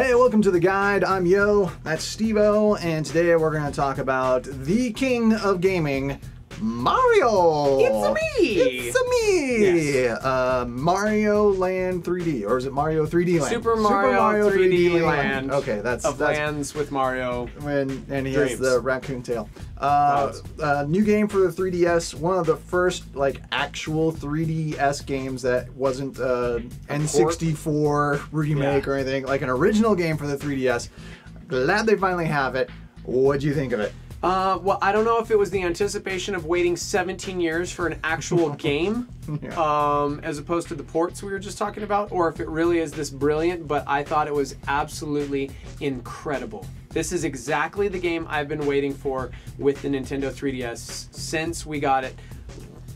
Hey, welcome to The Guide. I'm Yo, that's Steve-O, and today we're going to talk about the king of gaming, Mario! It's-a-me! It's-a-me! Yes. Mario Land 3D, or is it Mario 3D Land? Super Mario 3D Land. Okay, that's lands with Mario. And he Dreams. has the raccoon tail. New game for the 3DS. One of the first actual 3DS games that wasn't N64 remake or anything. Like an original game for the 3DS. Glad they finally have it. What'd you think of it? Well, I don't know if it was the anticipation of waiting 17 years for an actual game, as opposed to the ports we were just talking about, or if it really is this brilliant, but I thought it was absolutely incredible. This is exactly the game I've been waiting for with the Nintendo 3DS since we got it,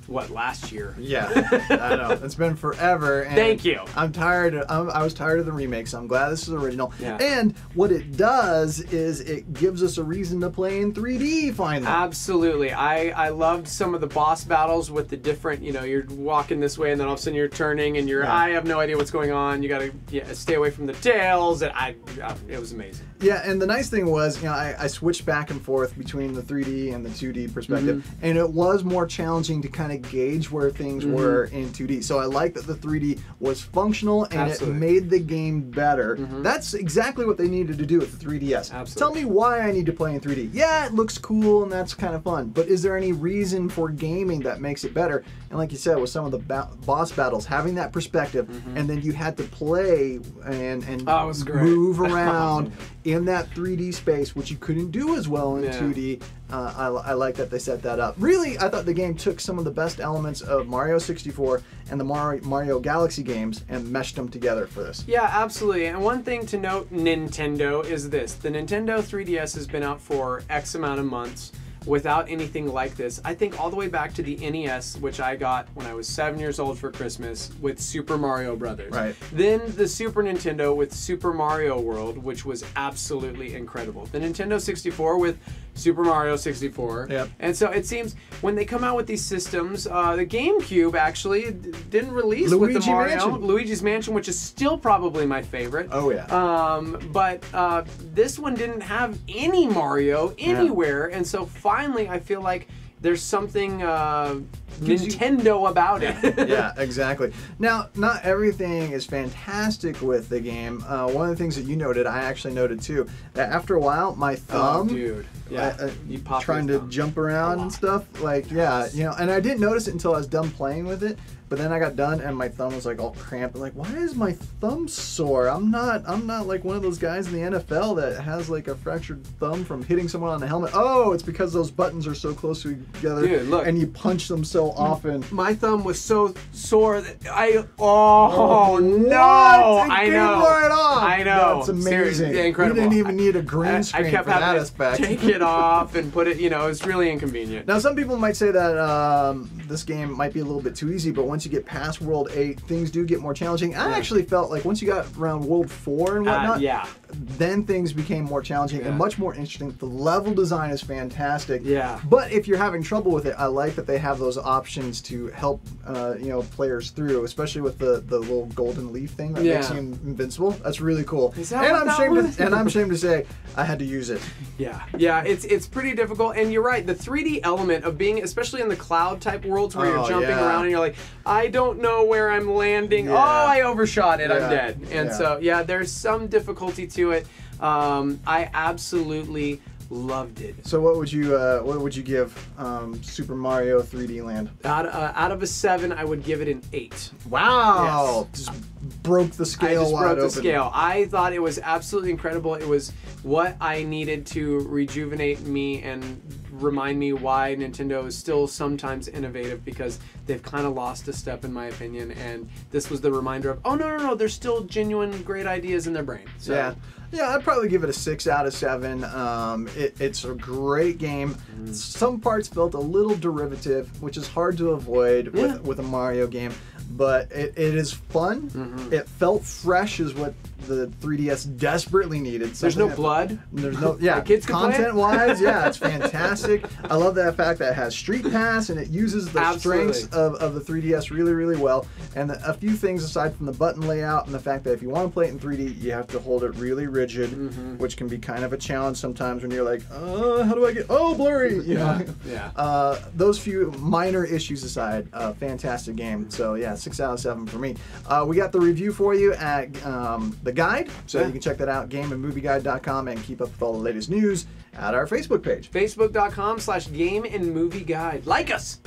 what, last year? Yeah, I know. It's been forever. And Thank you. I'm tired. I was tired of the remake, so I'm glad this is original. Yeah. And what it does is it gives us a reason to play in 3D finally. Absolutely. I loved some of the boss battles with the different, you're walking this way and then all of a sudden you're turning and I have no idea what's going on. You got to stay away from the tails. And it was amazing. Yeah, and the nice thing was, I switched back and forth between the 3D and the 2D perspective, and it was more challenging to kind of gauge where things were in 2D. So I like that the 3D was functional and it made the game better. That's exactly what they needed to do with the 3DS. Absolutely. Tell me why I need to play in 3D. Yeah, it looks cool and that's kind of fun, but is there any reason for gaming that makes it better? And like you said, with some of the boss battles, having that perspective, and then you had to play and move around in that 3D space, which you couldn't do as well in 2D. I like that they set that up. Really, I thought the game took some of the best elements of Mario 64 and the Mario Galaxy games and meshed them together for this. Yeah, absolutely. And one thing to note, Nintendo, is this. The Nintendo 3DS has been out for X amount of months without anything like this. I think all the way back to the NES, which I got when I was 7 years old for Christmas with Super Mario Brothers. Right. Then the Super Nintendo with Super Mario World, which was absolutely incredible. The Nintendo 64 with Super Mario 64. Yep. And so it seems when they come out with these systems, the GameCube actually didn't release with the Mario. Luigi's Mansion, which is still probably my favorite. Oh yeah. But this one didn't have any Mario anywhere, and so finally I feel like there's something Nintendo about it. Yeah, exactly. Now, not everything is fantastic with the game. One of the things that you noted, I actually noted too, that after a while, my thumb, you pop trying to jump around and stuff, and I didn't notice it until I was done playing with it. But then I got done and my thumb was like all cramped. I'm like, why is my thumb sore? I'm not like one of those guys in the NFL that has like a fractured thumb from hitting someone on the helmet. Oh, it's because those buttons are so close together. Dude, look. And you punch them so often. My thumb was so sore that no! What? I came know. right off. I know. That's amazing. Seriously, incredible. We didn't even need a green screen I kept for that having aspect. to take it off and put it, it's really inconvenient. Now, some people might say that this game might be a little bit too easy, but once you get past World 8, things do get more challenging. I actually felt like once you got around World 4 and whatnot, then things became more challenging and much more interesting. The level design is fantastic. Yeah. But if you're having trouble with it, I like that they have those options to help players through, especially with the little golden leaf thing that makes him invincible. That's really cool. Is that I'm ashamed to say I had to use it. Yeah, it's pretty difficult, and you're right. The 3D element of being, especially in the cloud type worlds where you're jumping around and you're like, I don't know where I'm landing. Oh, I overshot it. I'm dead. And so there's some difficulty to it. I absolutely loved it. So what would you give Super Mario 3D Land? Out of a 7, I would give it an 8. Wow! Yes. Just broke the scale wide broke open. the scale. I thought it was absolutely incredible. It was what I needed to rejuvenate me and remind me why Nintendo is still sometimes innovative, because they've kind of lost a step in my opinion, and this was the reminder of, oh no, there's still genuine great ideas in their brain. So, yeah, I'd probably give it a 6 out of 7. It's a great game. Some parts felt a little derivative, which is hard to avoid with a Mario game. but it is fun. It felt fresh, is what the 3DS desperately needed. There's no blood. There's no kids can play it? content-wise, yeah, it's fantastic. I love that fact that it has Street Pass and it uses the strengths of the 3DS really, really well. And a few things aside from the button layout and the fact that if you want to play it in 3D, you have to hold it really rigid, which can be kind of a challenge sometimes when you're like, how do I get blurry? You know? Those few minor issues aside, fantastic game. So yeah, 6 out of 7 for me. We got the review for you at the guide, so you can check that out, gameandmovieguide.com, and keep up with all the latest news at our Facebook page. Facebook.com/gameandmovieguide. Like us!